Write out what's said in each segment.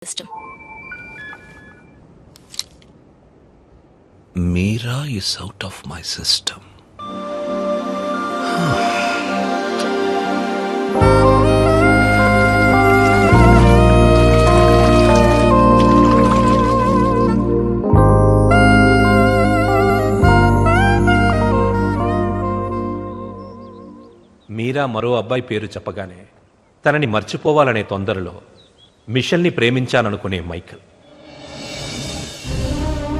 system. Meera is out of my system. మీరా మరో అబ్బాయి పేరు చెప్పగానే తనని మర్చిపోవాలనే తొందరలో మిషల్ని ప్రేమించాననుకునే మైకల్.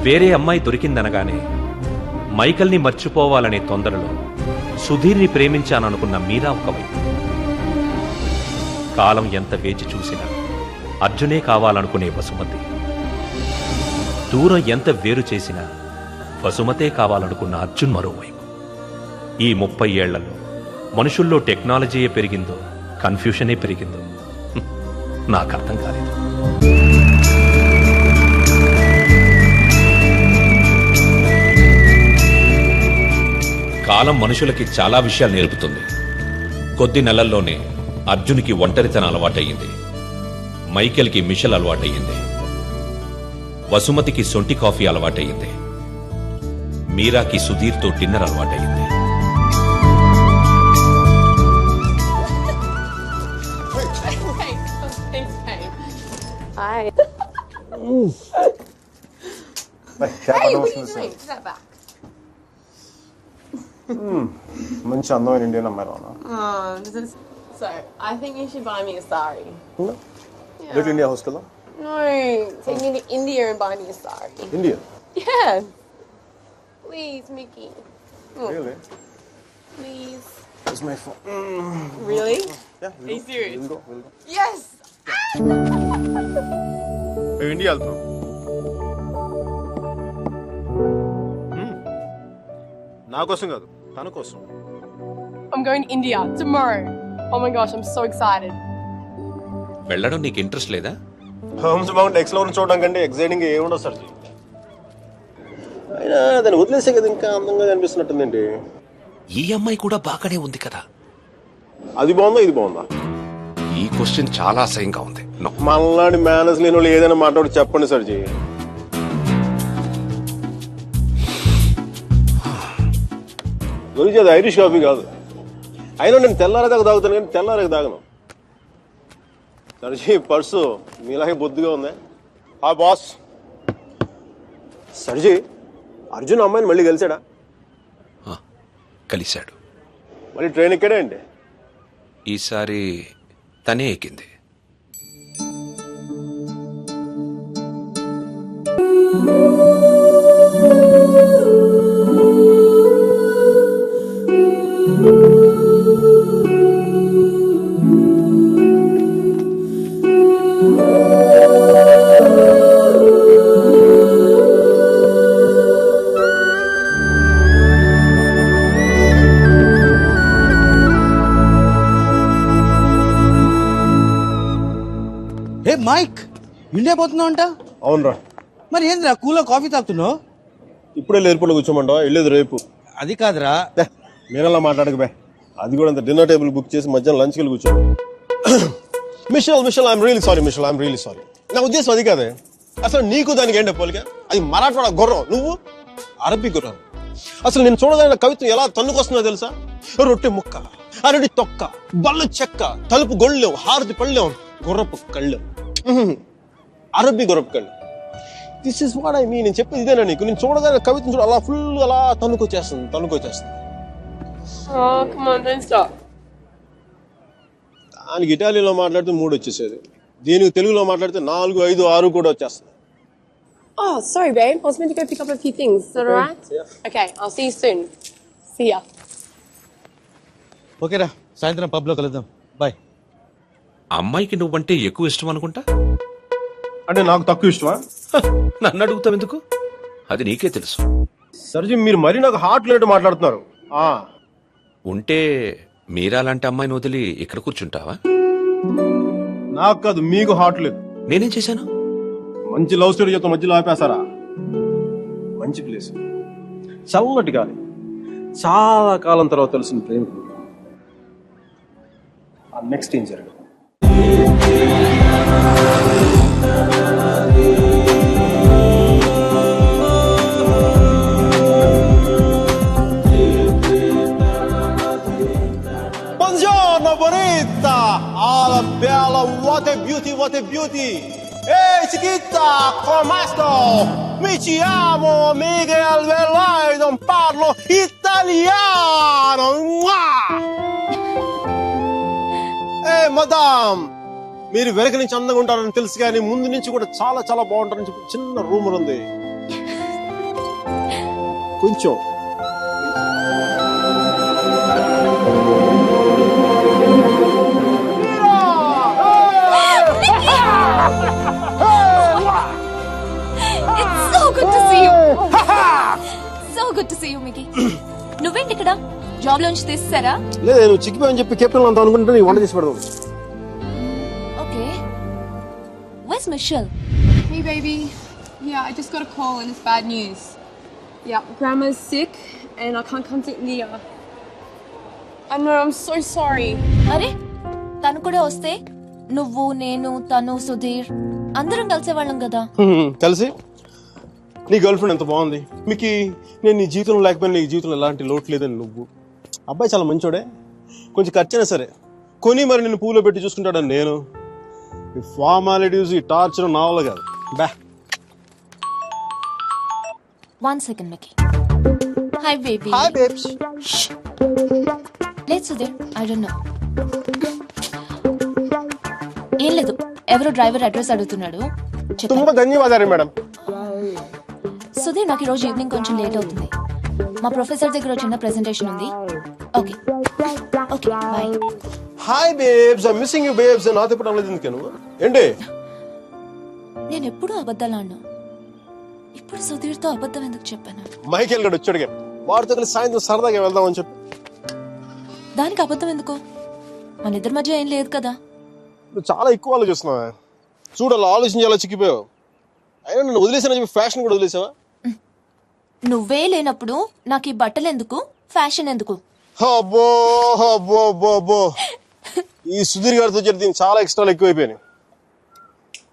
వేరే అమ్మాయి దొరికిందనగానే మైకల్ని మర్చిపోవాలనే తొందరలో సుధీర్ని ప్రేమించాననుకున్న మీరా ఒకవైపు. కాలం ఎంత వేచి చూసినా అర్జునే కావాలనుకునే వసుమతి. దూరం ఎంత వేరు చేసినా వసుమతే కావాలనుకున్న అర్జున్ మరోవైపు. ఈ 30 ఏళ్లలో మనుషుల్లో టెక్నాలజీయే పెరిగిందో కన్ఫ్యూషనే పెరిగిందో నాకు అర్థం కాలేదు. కాలం మనుషులకి చాలా విషయాలు నేర్పుతుంది. కొద్ది నెలల్లోనే అర్జున్కి ఒంటరితనం అలవాటయ్యింది, మైకేల్కి మిషల్ అలవాటయ్యింది, వసుమతికి సొంటి కాఫీ అలవాటయ్యింది, మీరాకి సుధీర్తో డిన్నర్ అలవాటయ్యింది. Hi. Hey, what are you doing? Put that back. మంచి అందమైన ఇండియన్ అమ్మాయి రానా? So, I think you should buy me a sari. Little India house కదా? No, take me to India and buy me a sari. India? Yeah. Please, Mickey. Really? Please. It's my phone. Really? Yeah. Are you serious? We'll go. Yes! మేము India వెళ్తాం. నా కోసం కాదు, తన కోసం. I'm going to India tomorrow. Oh my gosh, I'm so excited. వెళ్ళడం నీకు interest లేదా? హోమ్స్ మౌంట్ ఎక్స్ప్లోర్ చూడడం కంటే ఎక్సైటింగ్ ఏముండదు సార్. అయినా దాన్ని వదిలేసే కదా ఇంకా అందంగా కనిపిస్తున్నట్టుందండి. ఈ అమ్మాయి కూడా బాగానే ఉంది కదా. అది బాగుందా ఇది బాగుందా? ఈ క్వశ్చన్ చాలా అసహ్యంగా ఉంది. మనలాంటి మేనర్స్ లేని వాళ్ళు ఏదైనా మాట్లాడి చెప్పండి సర్జీ. గురించి అది ఐరిష్ కాఫీ కాదు. అయినా నేను తెల్లారేదాకా తాగుతాను కానీ తెల్లారేకి తాగను. సర్జీ పర్సు మీలాగే బొద్దుగా ఉంది. ఆ బాస్ సర్జీ, అర్జున్ అమ్మాయిని మళ్ళీ కలిసాడా? కలిశాడు. మళ్ళీ ట్రైన్ ఎక్కడే అండి? ఈసారి తనే ఎక్కింది. హే మైక్, ఇండియా పోతున్నావు అంట? అవునరా. మరి ఏంద్రా కూలో కాఫీ తాగుతున్నావు? ఇప్పుడే ఎయిర్పోర్ట్లో కూర్చోమంటావా? వెళ్ళేది రేపు. అది కాదురా. మీరలా మాట్లాడక. అది కూడా అంత డిన్నర్ టేబుల్ బుక్ చేసి మధ్యాహ్నం లంచ్కి వెళ్ళి కూర్చో. Mitchell I'm really sorry. Mitchell I'm really sorry. నా ఉద్దేశం అది కాదే. అసలు నీకు దానికి ఏంటో పోలిక? అది మరాఠవాడ గుర్రం, నువ్వు అరబ్బీ గుర్రం. అసలు నేను చూడదన్న కవిత్వం ఎలా తన్నుకొస్తుందో తెలుసా? రొట్టె ముక్క, అరటి తొక్క, బల్లు చెక్క, తలుపు గొళ్ళెం, హారతి పళ్ళెం, గుర్రపు కళ్ళెం, అరబ్బీ గుర్రపు కళ్ళు. This is what I mean. నేను చెప్పేది ఇదేనా నీకు? నేను చూడదన్న కవిత్వం చూడ అలా ఫుల్ అలా తన్నుకొచ్చేస్తుంది. Oh, come on, don't stop. దానికి ఇటాలియన్లో మాట్లాడితే 3 వచ్చేసేది, దీనికి తెలుగులో మాట్లాడితే 4, 5, 6 కూడా వచ్చేస్తుంది. Oh, sorry, babe. I was meant to go pick up a few things. Is that alright? Yeah. Okay, I'll see you soon. See ya. ఓకేరా, సాయంత్రం పబ్లో కలుద్దాం. బాయ్. అమ్మాయికి నువ్వంటే ఎక్కువ ఇష్టం అనుకుంటా. అంటే నాకు తక్కువ ఇష్టమా? నన్ను అడుగుతావు ఎందుకు? అది నీకే తెలుసు. సర్జీ, మీరు మరీ నాకు హార్ట్ లేట్ మాట్లాడుతున్నారు. ఉంటే మీరా లాంటి అమ్మాయిని వదిలి ఇక్కడ కూర్చుంటావా? నాకు కాదు, మీకు హార్ట్ లేదు. నేనేం చేశాను? మంచి లవ్ స్టోరీ చెప్తా మధ్యలో ఆపేస్తారా? మంచి ప్లేస్, చల్లటి గాలి, చాలా కాలం తర్వాత తెలిసిన ప్రేమ. నెక్స్ట్ ఏం జరగదు. Ehi chiquita, come sto? Mi chiamo Miguel Velardo, parlo italiano. ఏ మదామ్, మీరు వెనక నుంచి అందంగా ఉంటారని తెలుసు కానీ ముందు నుంచి కూడా చాలా చాలా బాగుంటారని చెప్పి చిన్న రూమర్ ఉంది. కొంచెం It's so good to see you. So good to see you, Mickey. నువ్వేంటి ఇక్కడ? జాబ్ లోంచి తీసేసారా? లేదు, నువ్వు చిక్కిపోయని చెప్పి కెప్టెన్ అంతా అనుకుంటే నీ వంట చేసి పెడదాం. Okay. Where's Michelle? Hey, baby. Yeah, I just got a call and it's bad news. Yeah, Grandma's sick and I can't come to India. I know, I'm so sorry. అరే, తను కూడా వస్తే నువ్వు, నేను, తను, సుధీర్ అందరం కలిసేవాళ్ళం కదా. కలిసి నీ గర్ల్ ఫ్రెండ్ ఎంత బాగుంది. మీకు నేను నీ జీవితంలో లేకపోయినా నీ జీవితంలో ఎలాంటి లోటు లేదని నువ్వు. అబ్బాయి చాలా మంచోడే, కొంచెం ఖర్చైనా సరే కొని మరి నిన్ను పూలో పెట్టి చూసుకుంటాడని నేను. ఈ ఫార్మాలిటీస్, ఈ టార్చర్ నా వల్ల కాదు. బా. 1 second, Mickey. Hi, baby. Hi babes. లేదు సుధీర్, I don't know. ఏం లేదు, ఎవరో డ్రైవర్ అడ్రస్ అడుగుతున్నాడు. చెప్పు. తుంబ ధన్యవాదాలు మేడం. సుధీర్, నాకు ఈరోజు ఈవినింగ్ కొంచెం లేట్ అవుతుంది. మా ప్రొఫెసర్ దగ్గర చిన్న ప్రెజెంటేషన్ ఉంది. Okay okay, bye. Hi babes, I missing you babes. నాతో ఇప్పుడు అనలేదు ఎందుకు నువ్వు? ఏంటి? నేను ఎప్పుడూ అబద్ధాలు ఆడను. ఇప్పుడు సుధీర్తో అబద్ధం ఎందుకు చెప్పాను? మైకేల్ గడు వచ్చాడుగా, వాడితో కలిసి సాయంత్రం సరదాగా వెళ్దామని చెప్పి. దానికి అబద్ధం ఎందుకు? మన ఇద్దరి మధ్య ఏం లేదు కదా. నువ్వు చాలా ఎక్కువ ఆలోచిస్తున్నావా? చూడు, అలా ఆలోచించి అలా చిక్కిపోయావు. అయినా నన్ను వదిలేసానని చెప్పి ఫ్యాషన్ కూడా వదిలేసావా? నువ్వే లేనప్పుడు నాకు ఈ బట్టలు ఎందుకు, ఫ్యాషన్ ఎందుకు? అబ్బో అబ్బో అబ్బో అబ్బో, ఈ సుధీర్ గారితో జరిగి దీనికి చాలా ఎక్స్ట్రాలు ఎక్కువైపోయినాయి.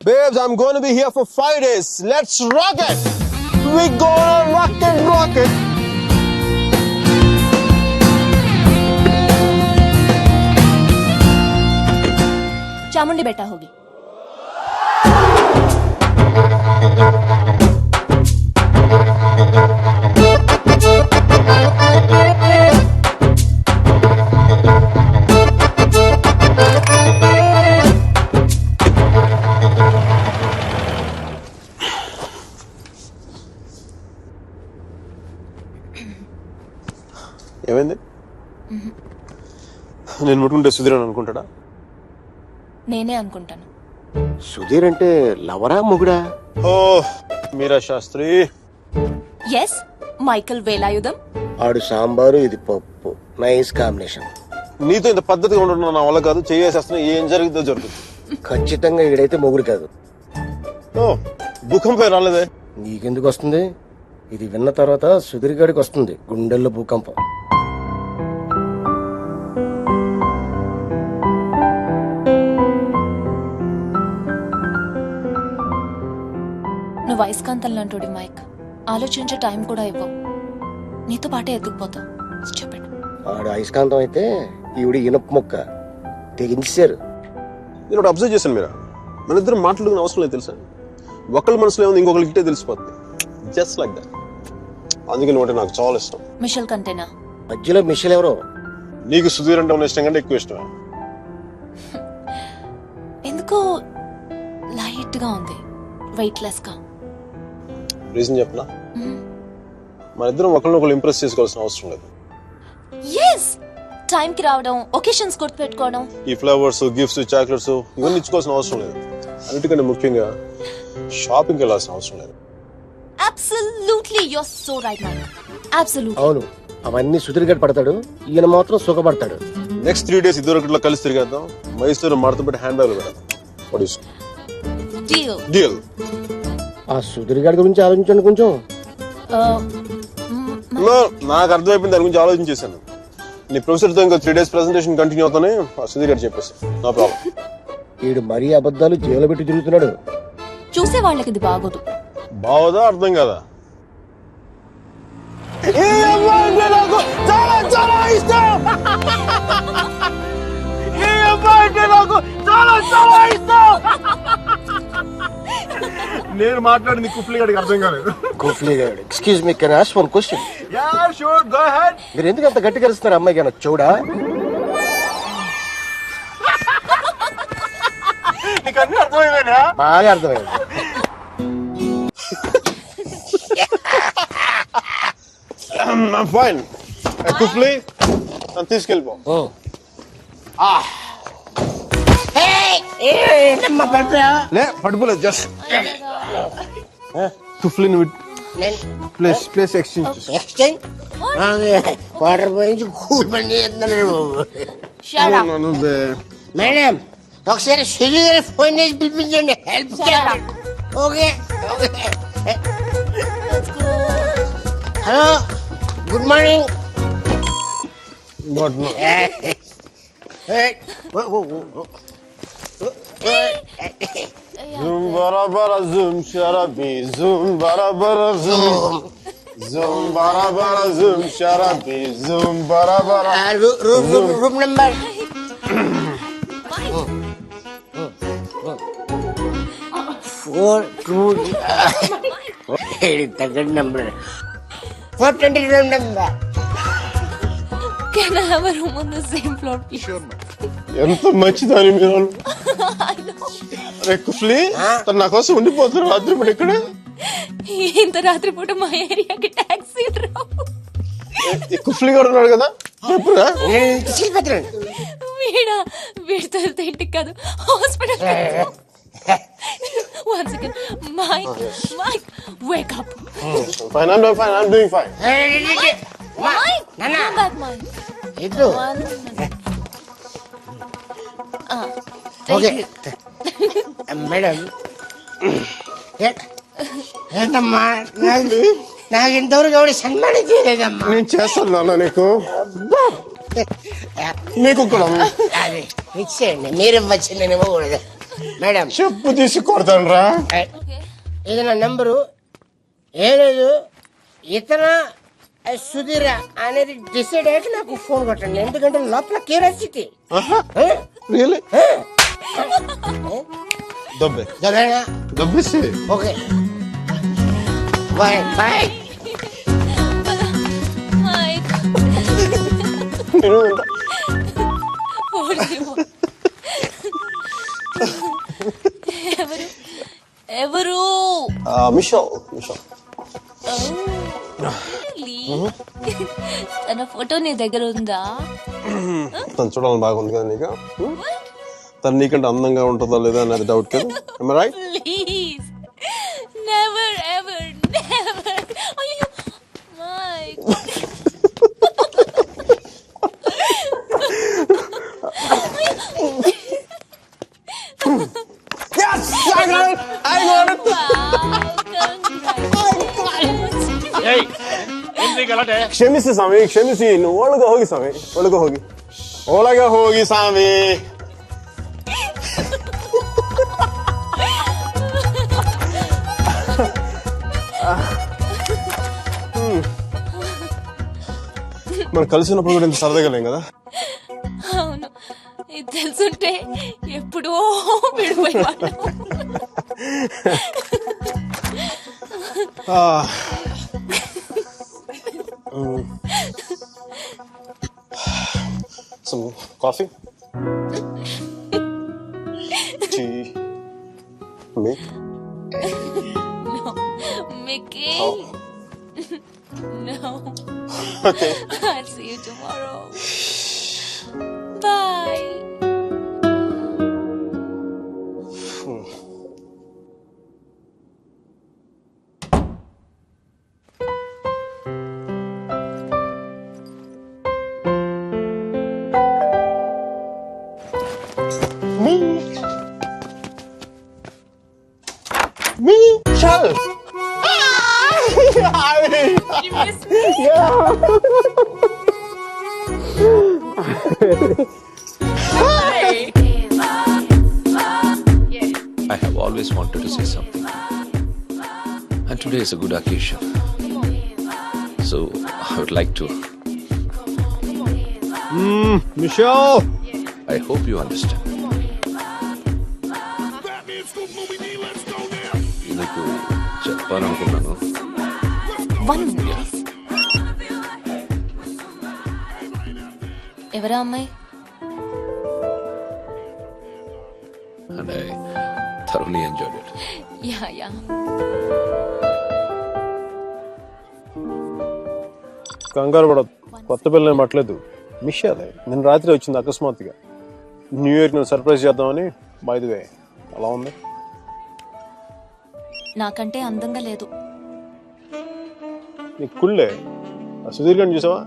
Babes, I'm going to be here for 5 days. Let's rock it. We gonna rock it, rock it. Chamundi బెట్టా హోగి. ఏమైంది? నేను ముట్టుకుంటే సుధీర్ అని అనుకుంటాడా? నేనే అనుకుంటాను. సుధీర్ అంటే లవరా మొగుడా? ఓ మీరా శాస్త్రి. Yes, Michael Velayudham. ఆడు సాంబారు, ఇది పప్పు. Nice combination. నీతో ఇంత పద్ధతిగా ఉండడం నా వల్ల కాదు. చేసేస్తున్నా, ఏం జరుగుతుందో జరుగుతుంది. ఖచ్చితంగా ఈడైతే మొగుడు కాదు. ఓ భూకంపం రాలేదే? నీకెందుకు వస్తుంది? ఇది విన్న తర్వాత సుధీర్ గాడికి వస్తుంది గుండెల్లో భూకంపం. నువ్వు అయస్కాంతం లాంటి మైక్, ఆలోచించే టైం కూడా ఇవ్వవు. నీతో పాటే ఎత్తుకుపోతావు. చెప్పండి. ఆడు అయస్కాంతం అయితే ఈవిడ ఇనప మొక్క తెగించారు. నేను ఒకటి అబ్జర్వ్ చేశాను. మీరా మన ఇద్దరు మాట్లాడుకునే అవసరం లేదు తెలుసా? ఒకళ్ళ మనసులో ఏముంది ఇంకొకరికి ఇట్టే తెలిసిపోతుంది. Just like that. అందుకే నువ్వు అంటే నాకు చాలా ఇష్టం. మిషల్ కంటేనా? మధ్యలో మిషల్ ఎవరో? నీకు సుధీర్ అంటే ఉన్న ఇష్టం కంటే ఎక్కువ ఇష్టం. ఎందుకో లైట్ గా ఉంది, వెయిట్ లెస్ గా. రీజన్ చెప్పనా? మన ఇద్దరం ఒకళ్ళనొకళ్ళు ఇంప్రెస్ చేసుకోవాల్సిన అవసరం లేదు. ఎస్, టైం కి రావడం, ఒకేషన్స్ గుర్తు పెట్టుకోవడం, ఈ ఫ్లవర్స్, గిఫ్ట్స్, చాక్లెట్స్ ఇవన్నీ ఇచ్చుకోవాల్సిన అవసరం లేదు. అన్నిటికంటే ముఖ్యంగా షాపింగ్కి వెళ్ళాల్సిన అవసరం లేదు. Absolutely, you are so right Mike. Absolutely. అవును, అవన్నీ సుధీర్ గారు పడతాడు, ఈయన మాత్రం సుఖపడతాడు. నెక్స్ట్ 3 days ఇద్దరు ఒకటిలో కలిసి తిరిగేద్దాం. మైసూరు మడత పెట్టి హ్యాండ్ బ్యాగ్ పెడదాం. డీల్. డీల్. ఆ సుధీర్ గారి గురించి ఆలోచించండి కొంచెం. నాకు అర్థమైపోయింది, దాని గురించి ఆలోచించేశాను. నీ ప్రొఫెసర్తో ఇంకా 3 days ప్రెజెంటేషన్ కంటిన్యూ అవుతానే సుధీర్ గారు చెప్పేసి నో ప్రాబ్లం. వీడు మరీ అబద్ధాలు జైలు పెట్టి తిరుగుతున్నాడు. చూసే వాళ్ళకి ఇది బాగోదు. బావదా? అర్థం కదా? ఈ అమ్మాయి నాకు చాలా చాలా ఇష్టం. ఈ అమ్మాయి నాకు చాలా చాలా ఇష్టం. నేను మాట్లాడింది కుఫ్లీ గడికి అర్థం కాలేదు. కుఫ్లీ గారు, excuse me, can ask one question? Yeah sure, go ahead. మీరు ఎందుకు అంత గట్టిగా అరుస్తున్నారు? అమ్మాయి కానీ చూడా? నీకు అన్నీ అర్థమైందా? బాగా అర్థమైంది. ఫైన్ కుఫ్లీ, నన్ను తీసుకెళ్ళిపో. లే పడిపోలేదు, జస్ట్ కుఫ్లీని ప్లేస్ ఎక్స్చేంజ్. వాటర్ పోయించి కూల్ పని చేస్తున్నాడు. Shut up. మేడం ఒకసారి సుజీ గారి ఫోన్ చేసి పిలిపించండి, హెల్ప్ చేయాలి. Okay hello, good morning. Zoom bara bara zoom sharabi zoom bara bara zoom zoom bara bara zoom sharabi zoom bara bara room number four two తగ్గ number 420 room number. Can I have a room on the same floor, please? ఎంత మంచిదని మీరు. అరే కుఫ్లీ, తను నా కోసం ఉండిపోతున్నారు రాత్రి పూట ఇక్కడ. ఇంత రాత్రి పూట మా ఏరియాకి టాక్సీ రావు. ఈ కుఫ్లీ కూడా ఉన్నాడు కదా, చెప్పురా. వీడితో ఇంటికి కాదు, hospital. One second, Mike, wake up. Fine, I'm doing fine. Mike, come back, Mike. ఇటు One minute. Okay madam. ఏంటమ్మా, నాకు ఇంతవరకు ఎవరు సన్మానం చేయలేదమ్మా. నేను చేస్తాను నాన్న నీకు. మీకు కూడా అది ఫిక్స్ చేయండి, మీరు ఇవ్వచ్చు, నేను ఇవ్వకూడదు. మేడం చెప్పు తీసి కొడతాను రా. ఇది నా నెంబరు. ఏం లేదు, ఇతర సుధీర అనేది డిసైడ్ అయ్యాక నాకు ఫోన్ కొట్టండి, ఎందుకంటే లోపల క్యూరియాసిటీ. రియలీ దబ్బేసి okay bye bye. Mike. What do you want? ఎవరు? మిషల్. తన ఫోటో నీ దగ్గర ఉందా? తను చూడాలని బాగుంది కదా నీకు. తను నీకంటే అందంగా ఉంటుందా లేదా అనేది డౌట్ కదా. Right? Please never ever never. అయ్యో mic. Yes, I got it. ಕ್ಷಮಿಸಿ ಸ್ವಾಮಿ, ಕ್ಷಮಿಸಿ. ಒಳಗೆ ಹೋಗಿ ಸ್ವಾಮಿ, ಒಳಗೆ ಹೋಗಿ, ಒಳಗೆ ಹೋಗಿ ಸ್ವಾಮಿ. మనం కలిసినప్పుడు కూడా ఇంత సరదాగా లేం కదా. అవును, ఇది తెలుసుంటే ఎప్పుడో విడిపోయేవాడు. Some coffee? Tea? Milk? No, Mickey. Oh. No. Okay. I'll see you tomorrow. Bye. Me? Chal! You miss me? I have always wanted to say something. And today is a good occasion. So I would like to. Michelle! I hope you understand. నీకు చెప్పాలనుకున్నాను. 1 minute please. ఎవరా అమ్మాయి? And I thoroughly enjoyed it. Yeah కంగారు పడదు, కొత్త పిల్లని పట్టలేదు. Miss అదే నిన్న రాత్రి వచ్చింది అకస్మాత్తుగా. న్యూ ఇయర్కి నేను సర్ప్రైజ్ చేద్దామని. బై ది వే, అలా ఉంది. నాకంటే అందంగా లేదు. నీకు కుళ్ళే. ఆ సుధీర్ గారిని చూసావా?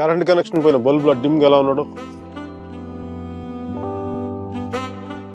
కరెంట్ కనెక్షన్ పోయిన బల్బులో డిమ్గా ఎలా ఉన్నాడు.